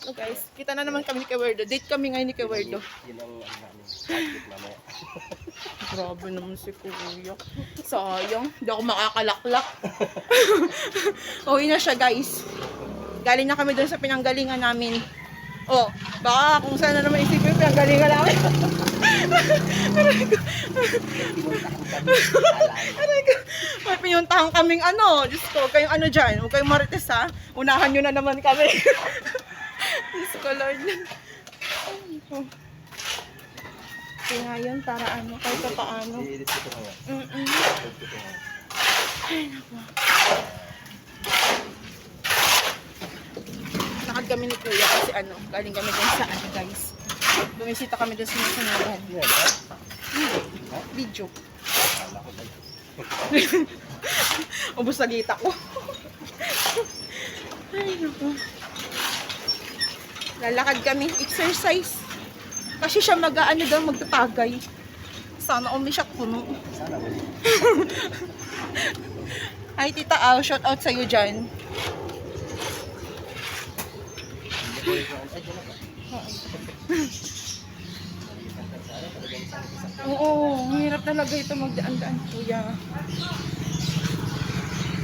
So guys, kita na naman kami ni Kewerdo. Date kami ngayon ni Kewerdo. Yun ang namin. Target mamaya. Grabe naman si Kuya. Sayang, hindi ako makakalaklak. Uwi na siya guys. Galing na kami doon sa pinanggalingan namin. Oh, baka kung saan na naman isipin pinanggalingan namin. Aray ko. May pinuntahan kaming ano. Diyos ko, huwag kayong ano dyan. Huwag kayong marites ha. Unahan nyo na naman kami. Diyos ko, Lord. Ay, ko. Kaya yun, para ano, kahit pa paano. I-edit ko ito ngayon. Mm-mm. Edit ko ito ngayon. Ay, naku. Nakad kami ni Kuya kasi ano, galing kami dun sa ano guys. Bumisita kami dun sa Nasunugan. Yan, ha? Video. Kala ko tayo. Ubus na gita ko. Ay, naku. Lalakad kami, exercise. Kasi siya mag-ano daw, magtatagay. Sana umisyat puno. Sana ba? Hi, Tita Al, shout out sa'yo dyan. Ay, dyan na ba? Oo, ang hirap talaga ito magdaan-daan, Kuya.